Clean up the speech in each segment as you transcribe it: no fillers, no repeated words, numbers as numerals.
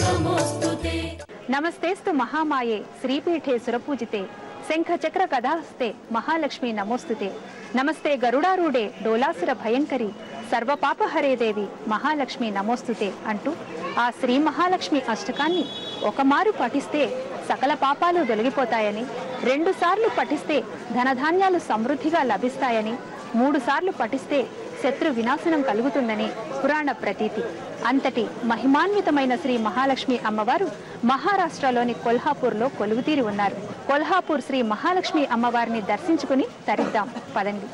नमोस्तुते। नमस्तेस्तु महामाये श्रीपीठे सुरपूजिते शंखचक्र गदाहस्ते महालक्ष्मी नमोस्तुते। नमस्ते गरुडारूढे डोलासुर भयंकरी सर्वपापहरे देवी महालक्ष्मी नमोस्तुते అంటూ ఆ శ్రీ మహాలక్ష్మి అష్టకాన్ని ఒకమారు పఠిస్తే సకల పాపాలు తొలగిపోతాయని, 2 సార్లు పఠిస్తే ధనధాన్యాలు సమృద్ధిగా లభిస్తాయని, 3 సార్లు పఠిస్తే శత్రు వినాశనం కలుగుతుందని పురాణ ప్రతీతి. అంతటి మహిమాన్వితమైన శ్రీ మహాలక్ష్మి అమ్మవారు మహారాష్ట్రలోని కొల్హాపూర్లో కొలువుతీరి ఉన్నారు. కొల్హాపూర్ శ్రీ మహాలక్ష్మి అమ్మవారిని దర్శించుకుని తరిద్దాం పదండి.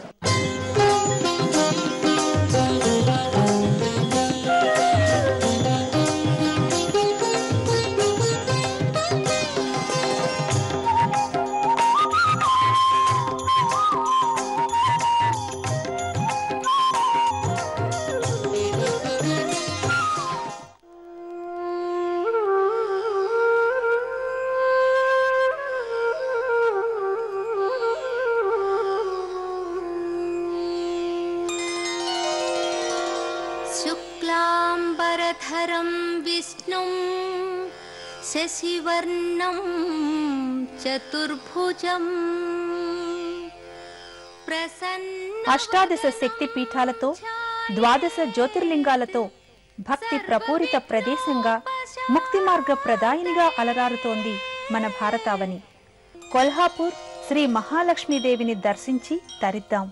शुक्लांबरधरं विष्णुं शशिवर्णं चतुर्भुजं అష్టాదశ శక్తి పీఠాలతో 12 జ్యోతిర్లింగాలతో భక్తి ప్రపూరిత ప్రదేశంగా ముక్తి మార్గ ప్రదాయినిగా అలరారుతోంది మన భారతావని. కొల్హాపూర్ శ్రీ మహాలక్ష్మీదేవిని దర్శించి తరిద్దాం.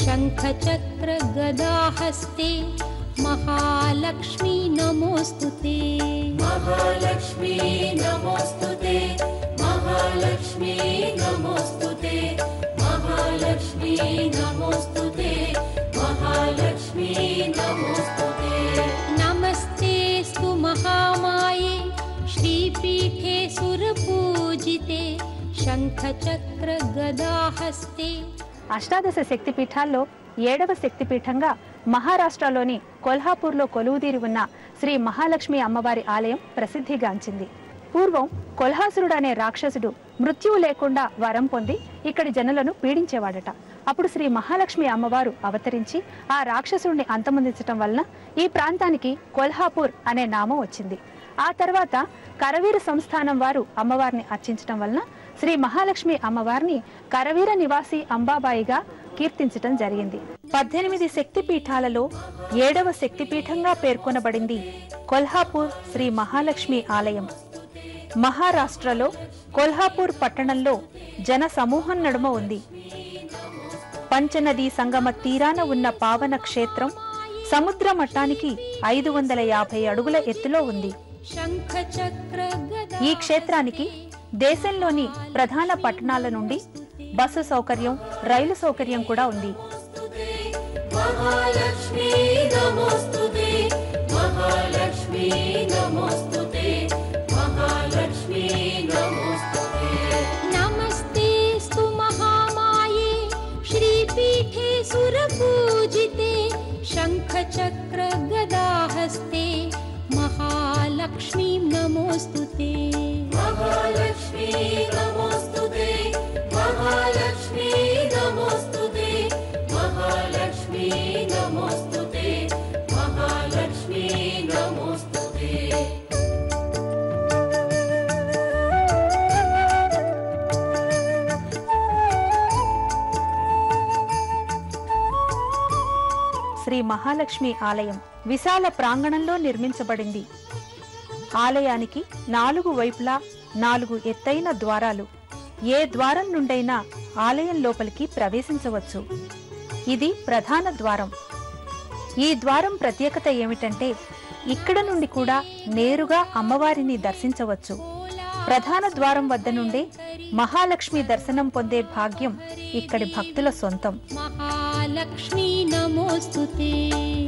शंखचक्र गदाहस्ते महालक्ष्मी नमोस्तुते। महालक्ष्मी नमोस्तुते। महालक्ष्मी नमोस्तुते। महालक्ष्मी नमोस्तुते। महालक्ष्मी नमोस्तुते। नमस्तेस्तु महामाये श्रीपीठे सुरपूजिते शंखचक्र गदाहस्ते। అష్టాదశ శక్తిపీఠాల్లో 7వ శక్తిపీఠంగా మహారాష్ట్రలోని కొల్హాపూర్లో కొలువుదీరి ఉన్న శ్రీ మహాలక్ష్మి అమ్మవారి ఆలయం ప్రసిద్ధిగాంచింది. పూర్వం కొల్హాసురుడు అనే రాక్షసుడు మృత్యువు లేకుండా వరం పొంది ఇక్కడి జనులను పీడించేవాడట. అప్పుడు శ్రీ మహాలక్ష్మి అమ్మవారు అవతరించి ఆ రాక్షసుడిని అంతమొందించటం వలన ఈ ప్రాంతానికి కొల్హాపూర్ అనే నామం వచ్చింది. ఆ తర్వాత కరవీర సంస్థానం వారు అమ్మవారిని అర్చించటం వలన శ్రీ మహాలక్ష్మి అమ్మవారిని కరవీర నివాసి అంబాబాయిగా కీర్తించటం జరిగింది. 18 శక్తిపీఠాలలో 7వ శక్తిపీఠంగా పేర్కొనబడింది కొల్హాపూర్ శ్రీ మహాలక్ష్మి ఆలయం. మహారాష్ట్రలో కొల్హాపూర్ పట్టణంలో జన సమూహం నడుమ ఉంది. పంచనదీ సంగమ తీరాన ఉన్న పావన క్షేత్రం సముద్ర మట్టానికి 550 అడుగుల ఎత్తులో ఉంది. ఈ క్షేత్రానికి దేశంలోని ప్రధాన పట్టణాల నుండి బస్సు సౌకర్యం, రైలు సౌకర్యం కూడా ఉంది. महालक्ष्मी नमोस्तुते। महालक्ष्मी नमोस्तुते। महालक्ष्मी नमोस्तुते। नमस्तेस्तु महामाये श्रीपीठे सुरपूजिते शंखचक्र गदाहस्ते महालक्ष्मी नमोस्तुते। महालक्ष्मी नमोस्तुते। महालक्ष्मी नमोस्तुते। महालक्ष्मी नमोस्तुते। महालक्ष्मी नमोस्तुते। శ్రీ మహాలక్ష్మి ఆలయం విశాల ప్రాంగణంలో నిర్మించబడింది. ఆలయానికి 4 వైపులా 4 ఎత్తైన ద్వారాలు. ఏ ద్వారం నుండైనా ఆలయం లోపలికి ప్రవేశించవచ్చు. ఇది ప్రధాన ద్వారం. ఈ ద్వారం ప్రత్యేకత ఏమిటంటే ఇక్కడ నుండి కూడా నేరుగా అమ్మవారిని దర్శించవచ్చు. ప్రధాన ద్వారం వద్ద నుండే మహాలక్ష్మి దర్శనం పొందే భాగ్యం ఇక్కడి భక్తుల సొంతం. మహాలక్ష్మి నమోస్తుతే.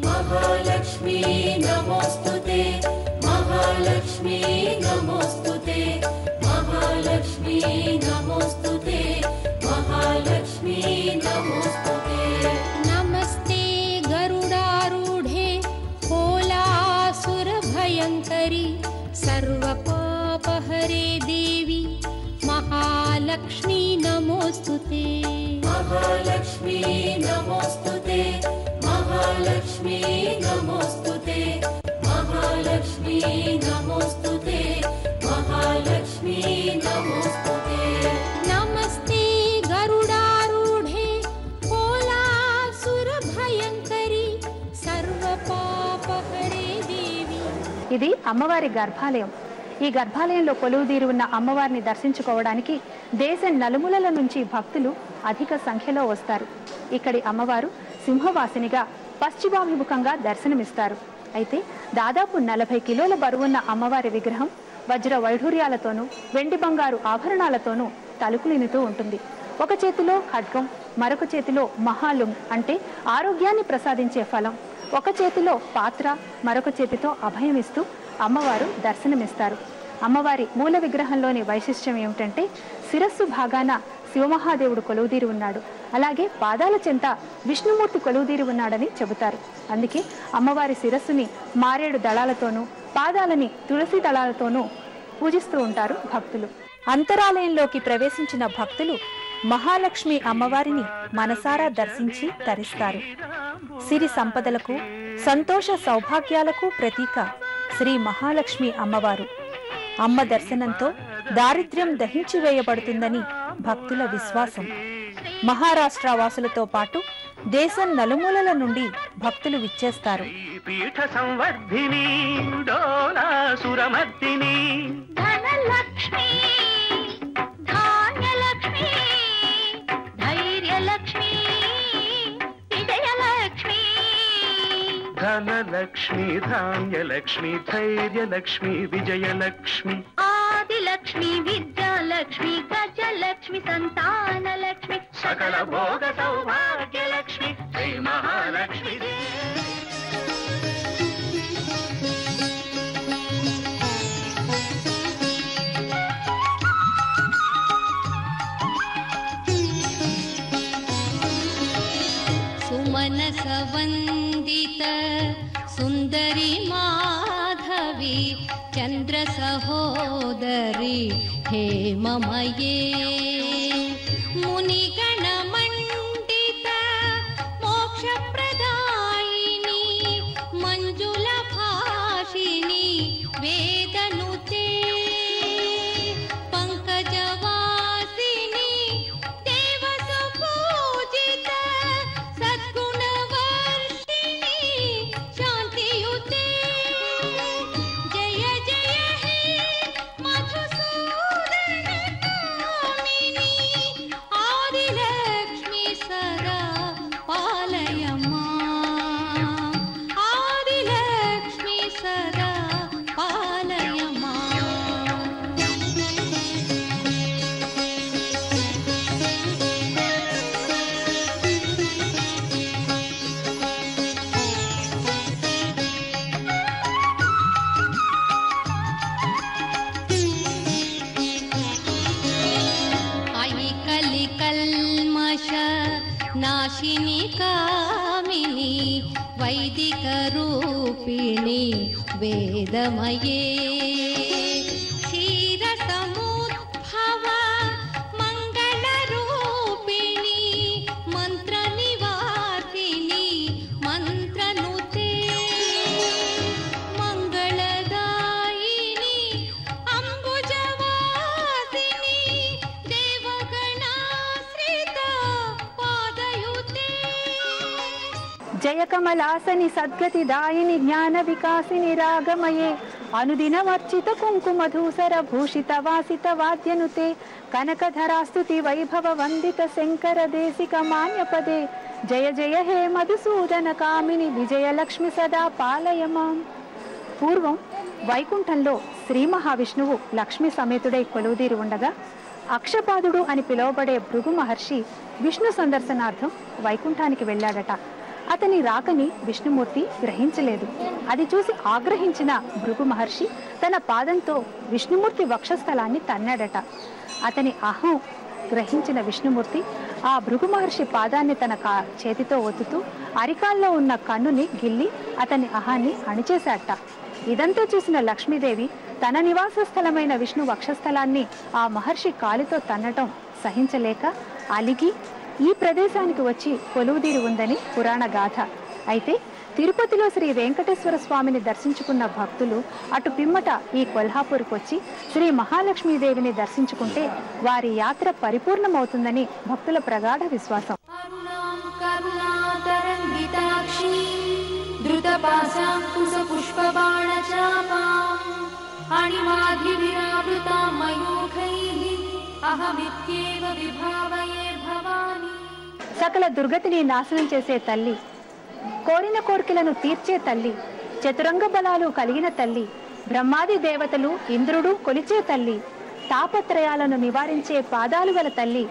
మహాలక్ష్మి నమోస్తుతే. మహాలక్ష్మి నమోస్తుతే. మహాలక్ష్మి నమోస్తుతే. మహాలక్ష్మి నమోస్తుతే. నమస్తే नमोस्तुते महालक्ष्मी नमोस्तुते महालक्ष्मी नमोस्तुते महालक्ष्मी नमोस्तुते महालक्ष्मी नमोस्तुते नमस्ते गरुडारूढे कोलासुरभयङ्करी सर्वपापहरे देवी। ఇది అమ్మవారి గర్భాలయం. ఈ గర్భాలయంలో కొలువుదీరి ఉన్న అమ్మవారిని దర్శించుకోవడానికి దేశం నలుమూలల నుంచి భక్తులు అధిక సంఖ్యలో వస్తారు. ఇక్కడి అమ్మవారు సింహవాసినిగా పశ్చిమాభిముఖంగా దర్శనమిస్తారు. అయితే దాదాపు 40 కిలోల బరువున్న అమ్మవారి విగ్రహం వజ్ర వైఢూర్యాలతోనూ వెండి బంగారు ఆభరణాలతోనూ తలుపులినుతూ ఉంటుంది. ఒక చేతిలో ఖడ్గం, మరొక చేతిలో మహాలుంగ్ అంటే ఆరోగ్యాన్ని ప్రసాదించే ఫలం, ఒక చేతిలో పాత్ర, మరొక చేతితో అభయమిస్తూ అమ్మవారు దర్శనమిస్తారు. అమ్మవారి మూల విగ్రహంలోని వైశిష్ట్యం ఏమిటంటే శిరస్సు భాగాన శివమహాదేవుడు కొలువుదీరి ఉన్నాడు, అలాగే పాదాల చెంత విష్ణుమూర్తి కొలువుదీరి ఉన్నాడని చెబుతారు. అందుకే అమ్మవారి శిరస్సుని మారేడు దళాలతోనూ పాదాలని తులసి దళాలతోనూ పూజిస్తూ ఉంటారు భక్తులు. అంతరాలయంలోకి ప్రవేశించిన భక్తులు మహాలక్ష్మి అమ్మవారిని మనసారా దర్శించి తరిస్తారు. సిరి సంపదలకు సంతోష సౌభాగ్యాలకు ప్రతీక శ్రీ మహాలక్ష్మి అమ్మవారు. అమ్మ దర్శనంతో దారిద్ర్యం దహించివేయబడుతుందని భక్తుల విశ్వాసం. మహారాష్ట్ర వాసులతో పాటు దేశం నలుమూలల నుండి భక్తులు విచ్చేస్తారు. పీఠ సంవర్ధిని డోలాసురమర్దిని ధనలక్ష్మి ధాన్యలక్ష్మి ధైర్యలక్ష్మి విజయలక్ష్మి ధనలక్ష్మి ధాన్యలక్ష్మి ధైర్యలక్ష్మి విజయలక్ష్మి ఆదిలక్ష్మి విద్యాలక్ష్మి గజలక్ష్మి సంతానలక్ష్మి సకల భోగ సౌభాగ్యలక్ష్మి శ్రీ మహాలక్ష్మి सुमनसवन्दित सुन्दरी माधवी चन्द्र सहोदरी हेममये मुनिगणमण्डित मोक्षप्रदायिनी मञ्जुलभाषिणी वेदनुते पंकजवासिनी देवसुपूजित सद्गुणवर्षिणी शान्तियुते जय जय हे मधुसूदनकामिनी आदिलक्ष्मी सदा पालय माम् आदिलक्ष्मी सदा पालय माम् आई कलिकल्मष नाशिनी कामिनी वैदिक रूपिणी वेदमये क्षीरसमुद्भव मङ्गलरूपिणी मन्त्रनिवासिनी मन्त्रनुते मङ्गलदायिनी अम्बुजवासिनी देवगणाश्रित पादयुते జయకమలాసని సద్గతిదాయిని జ్ఞాన వికాసిని రాగమయే అనుదినవర్చిత కుంకుమధూసర భూషిత వాసిత వాద్యనుతే కనకధరాస్తుతి వైభవ వందిత శంకర దేశిక మాన్యపదే జయ జయ హే మధుసూదన కామిని విజయలక్ష్మి సదా పాలయమాం. పూర్వం వైకుంఠంలో శ్రీ మహావిష్ణువు లక్ష్మి సమేతుడై కొలువుదీరి ఉండగా అక్షపాదుడు అని పిలువబడే భృగు మహర్షి విష్ణు సందర్శనార్థం వైకుంఠానికి వెళ్ళాడట. అతని రాకని విష్ణుమూర్తి గ్రహించలేదు. అది చూసి ఆగ్రహించిన భృగు మహర్షి తన పాదంతో విష్ణుమూర్తి వక్షస్థలాన్ని తన్నాడట. అతని అహం గ్రహించిన విష్ణుమూర్తి ఆ భృగు మహర్షి పాదాన్ని తన చేతితో ఒత్తుతూ అరికాల్లో ఉన్న కన్నుని గిల్లి అతని అహాన్ని అణిచేశాట. ఇదంతా చూసిన లక్ష్మీదేవి తన నివాస స్థలమైన విష్ణు వక్షస్థలాన్ని ఆ మహర్షి కాలితో తన్నటం సహించలేక అలిగి ఈ ప్రదేశానికి వచ్చి కొలువుదీరి ఉందని పురాణ గాథ. అయితే తిరుపతిలో శ్రీ వెంకటేశ్వర స్వామిని దర్శించుకున్న భక్తులు అటు పిమ్మట ఈ కొల్హాపూర్కు వచ్చి శ్రీ మహాలక్ష్మీదేవిని దర్శించుకుంటే వారి యాత్ర పరిపూర్ణమవుతుందని భక్తుల ప్రగాఢ విశ్వాసం. సకల దుర్గతిని నాశనం చేసే తల్లి, కోరిన కోరికలను తీర్చే తల్లి, చతురంగ బలాలు కలిగిన తల్లి, బ్రహ్మాది దేవతలు ఇంద్రుడు కొలిచే తల్లి, తాపత్రయాలను నివారించే పాదాలు గల తల్లి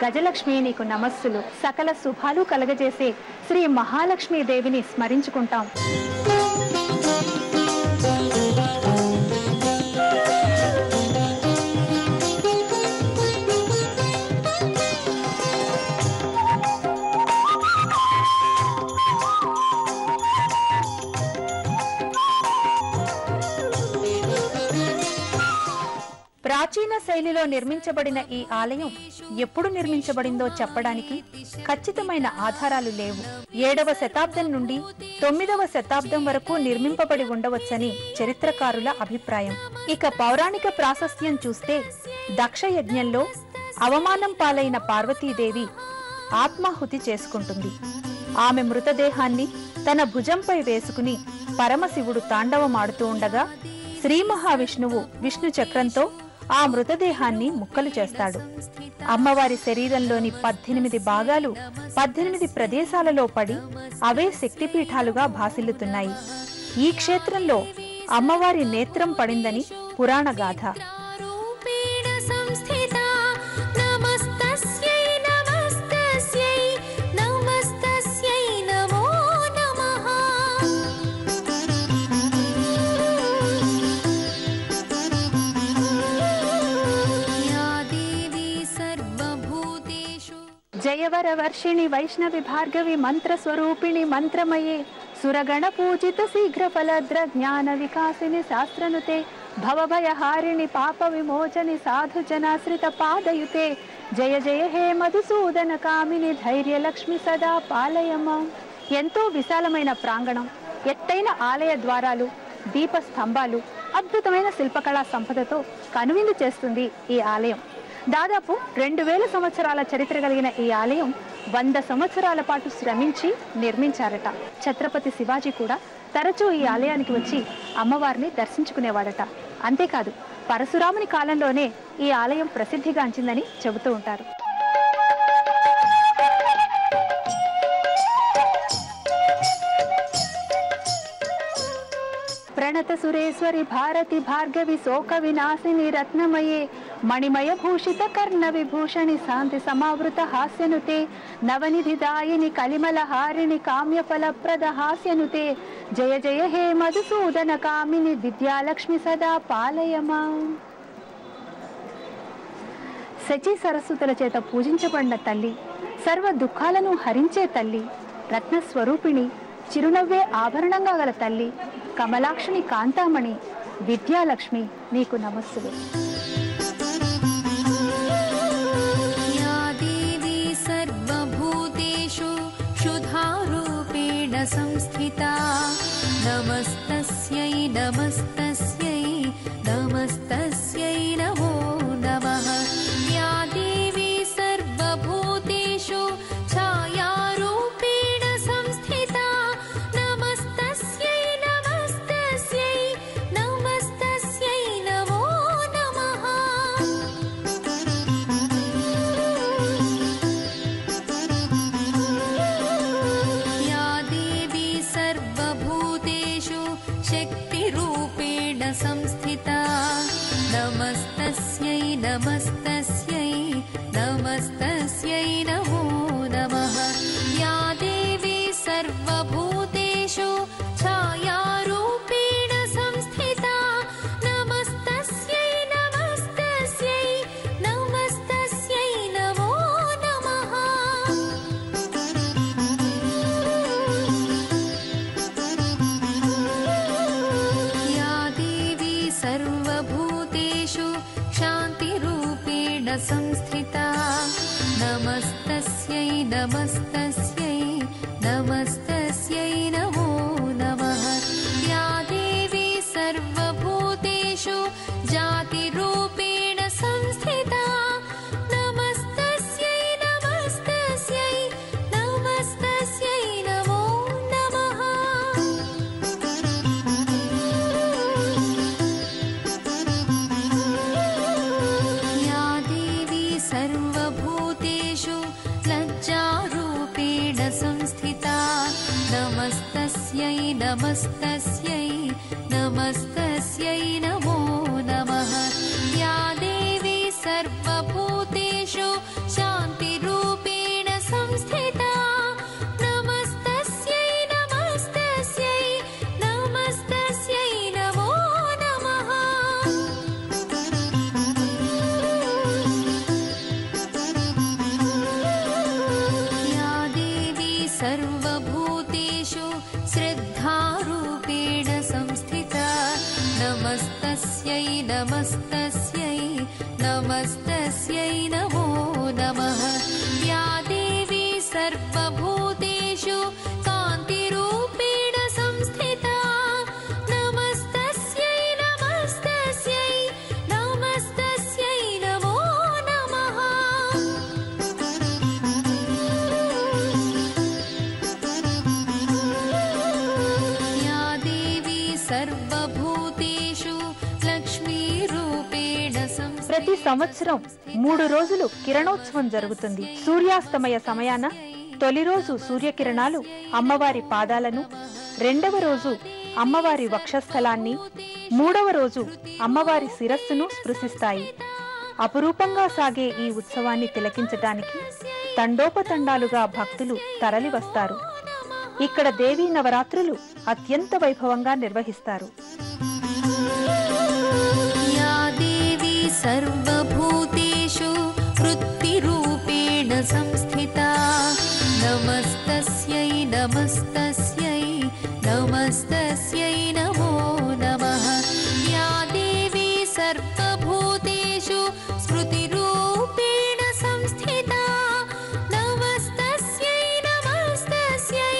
గజలక్ష్మి నీకు నమస్సులు. సకల శుభాలు కలగజేసే శ్రీ మహాలక్ష్మీదేవిని స్మరించుకుంటాం. ప్రాచీన శైలిలో నిర్మించబడిన ఈ ఆలయం ఎప్పుడు నిర్మించబడిందో చెప్పడానికి ఖచ్చితమైన ఆధారాలు లేవు. 7వ శతాబ్దం నుండి 9వ శతాబ్దం వరకు నిర్మింపబడి ఉండవచ్చని చరిత్రకారుల అభిప్రాయం. ఇక పౌరాణిక ప్రాశస్త్యం చూస్తే దక్ష యజ్ఞంలో అవమానం పాలైన పార్వతీదేవి ఆత్మాహుతి చేసుకుంటుంది. ఆమె మృతదేహాన్ని తన భుజంపై వేసుకుని పరమశివుడు తాండవమాడుతూ ఉండగా శ్రీ మహావిష్ణువు విష్ణు చక్రంతో ఆ మృతదేహాన్ని ముక్కలు చేస్తాడు. అమ్మవారి శరీరంలోని 18 భాగాలు 18 ప్రదేశాలలో పడి అవే శక్తిపీఠాలుగా భాసిల్లుతున్నాయి. ఈ క్షేత్రంలో అమ్మవారి నేత్రం పడిందని పురాణ గాథ. జయవర వర్షిణి వైష్ణవి భార్గవి మంత్ర స్వరూపిణి మంత్రమయే సురగణ పూజిత శీఘ్ర ఫలద్ర జ్ఞాన వికాసిని శాస్త్రనుతే భవభయహారిణి పాప విమోచని సాధు జనాశ్రిత పాదయుతే జయ జయ హే మధుసూదన కామిని ధైర్యలక్ష్మి సదా పాలయమా. ఎంతో విశాలమైన ప్రాంగణం, ఎత్తైన ఆలయ ద్వారాలు, దీప స్తంభాలు, అద్భుతమైన శిల్పకళా సంపదతో కనువిందు చేస్తుంది ఈ ఆలయం. దాదాపు 2000 సంవత్సరాల చరిత్ర కలిగిన ఈ ఆలయం 100 సంవత్సరాల పాటు శ్రమించి నిర్మించారట. ఛత్రపతి శివాజీ కూడా తరచూ ఈ ఆలయానికి వచ్చి అమ్మవారిని దర్శించుకునేవాడట. అంతేకాదు పరశురాముని కాలంలోనే ఈ ఆలయం ప్రసిద్ధిగాంచిందని చెబుతూ ఉంటారు. ప్రణత సురేశ్వరి భారతి భార్గవి శోక వినాశిని రత్నమయే మణిమయ భూషిత కర్ణ విభూషణి శాంతి సమావృత హాస్యనుతే నవనిధి దాయిని కలిమల హారిణి కామ్య ఫలప్రద హాస్యనుతే జయ జయ హే మధుసూదన కామిని విద్యాలక్ష్మి సదా పాలయమా. శచి సరస్వతుల చేత పూజించబడిన తల్లి, సర్వ దుఃఖాలను హరించే తల్లి, రత్నస్వరూపిణి, చిరునవ్వే ఆభరణంగా గల తల్లి, కమలాక్షిని కాంతామణి విద్యాలక్ష్మి నీకు నమస్సులు. యా దేవి సర్వభూతేషు క్షుధారూపేణ సంస్థితా నమస్తస్యై నమస్తస్యై నమస్తస్యై నమో నమః. యా దేవి సర్వభూతేషు ఛాయారూపేణ సంస్థితా నమస్తస్యై నమస్తస్యై నమస్తస్యై నమో నమః. యా దేవి సర్వభూతేషు శక్తిరూపేణ సంస్థితా నమస్తస్యై నమస్తస్యై నమస్తస్యై నమో నమః. యా దేవి సర్వభూతేషు ఛాయారూపేణ సంస్థితా నమస్తస్యై నమస్తస్యై నమస్తస్యై నమో నమః. యా దేవి సర్వభూతేషు శాంతిరూపేణ సంస్థితా नमस्तस्यै नमस्तस्यै नमो नमः या देवी सर्वभूतेषु जातिरूपेण संस्थिता नमस्तस्यै नमस्तस्यै नमस्तस्यै नमो नमः या देवी सर्वभूतेषु लज्जारूपेण संस्थिता नमस्तस्यै नमस्तस्यै नमस्तस्यै नमो नमः या देवी सर्वभूतेषु शान्तिरूपेण संस्थिता नमस्तस्यै नमस्तस्यै नमस्तस्यै नमो नमः या देवी सर्वभूतेषु श्रद्धारूपेण संस्थिता नमस्तस्यै नमस्तस्यै नमस्तस्यै नमो नमः या देवी सर्वभूतेषु कान्तिरूपेण संस्थिता नमस्तस्यै नमस्तस्यै नमस्तस्यै नमो नमः या देवी सर्वभूतेषु लक्ष्मीरूपेण ప్రతి సంవత్సరం 3 రోజులు కిరణోత్సవం జరుగుతుంది. సూర్యాస్తమయ సమయాన తొలి రోజు సూర్యకిరణాలు అమ్మవారి పాదాలను, రెండవ రోజు అమ్మవారి వక్షస్థలాన్ని, మూడవ రోజు అమ్మవారి శిరస్సును స్పృశిస్తాయి. అపురూపంగా సాగే ఈ ఉత్సవాన్ని తిలకించటానికి తండోపతండాలుగా భక్తులు తరలివస్తారు. ఇక్కడ దేవీ నవరాత్రులు అత్యంత వైభవంగా నిర్వహిస్తారు. या देवी सर्वभूतेषु वृत्तिरूपेण संस्थिता नमस्तस्यै नमस्तस्यै नमस्तस्यै नमो नमः या देवी सर्वभूतेषु स्मृतिरूपेण संस्थिता नमस्तस्यै नमस्तस्यै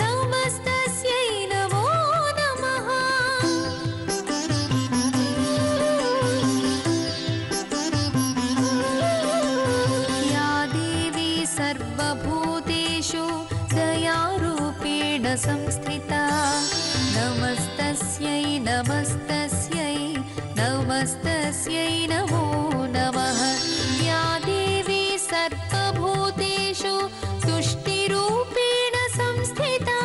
नमस्तस्यै नमो नमः या देवी सर्वभूतेषु दयारूपेण संस्थिता नमस्तस्यै नमस्तस्यै नमस्तस्यै नमो नमः या देवी सर्वभूतेषु तुष्टिरूपेण संस्थिता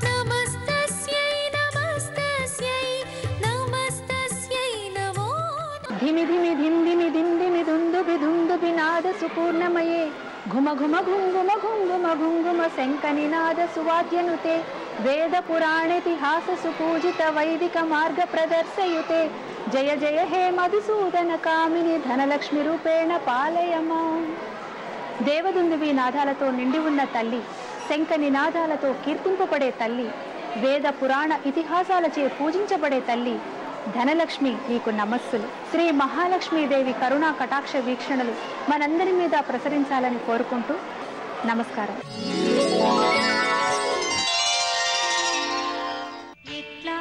नमस्तस्यै नमस्तस्यै नमस्तस्यै नमो ధిమి ధిమి ధిందిమి దిందిమి దుందు బిదుందు బినాద సుపూర్ణమయే ఘుమ ఘుమ ఘుంగుమ ఘుంగుమ ఘుంగుమ శంఖనినాద సువాద్యనుతే వేద పురాణేతిహాస సుపూజిత వైదిక మార్గ ప్రదర్శయుతే జయ జయ హే మధుసూదన కామిని ధనలక్ష్మి రూపేణ పాలయమా. దేవదుందువి నాదాలతో నిండి ఉన్న తల్లి, శంఖ నినాదాలతో కీర్తింపబడే తల్లి, వేద పురాణ ఇతిహాసాలచే పూజించబడే తల్లి ధనలక్ష్మి నీకు నమస్సులు. శ్రీ మహాలక్ష్మీదేవి కరుణా కటాక్ష వీక్షణలు మనందరి మీద ప్రసరించాలని కోరుకుంటూ నమస్కారం. ఎట్లా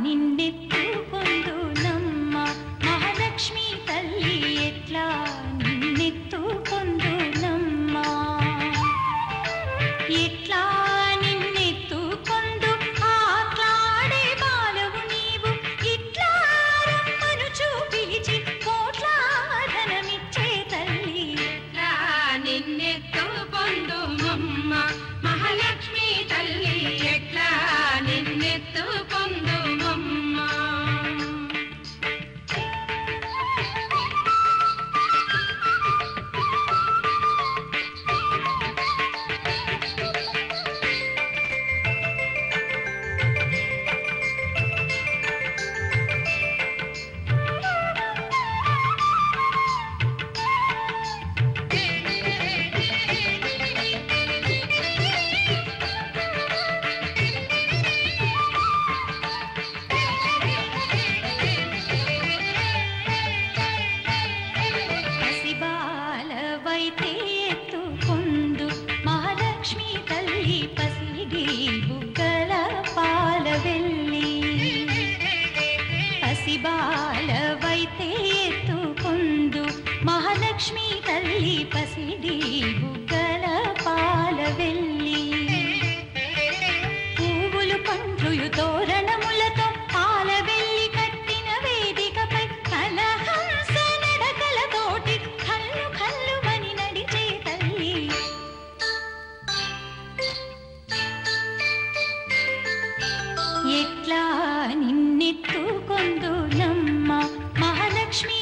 నిన్నెత్తుకొందునమ్మ మహాలక్ష్మి తల్లి ఎట్లా నిన్నెత్తుకొందునమ్మ ఎట్లా నిన్నెత్తుకొందు ఆట్లాడే బాలవు నీవు ఇట్లా రమ్మనుచు పిలిచి కోట్ల ధనమిచ్చే తల్లి ఎట్లా నిన్నెత్తుకొందుమమ్మ బాలవైతే ఎత్తుకొందు మహాలక్ష్మి తల్లి పసిడి బుగ్గల పాల వెళ్ళి పువ్వులు పండ్లు తోరణములతో పాల వెళ్ళి కట్టిన వేదికపై కలహంస నడకలతోటి కల్లు కల్లుమని నడిచే తల్లి ఎట్లా నిన్నెత్తుకొందునమ్మ మహాలక్ష్మి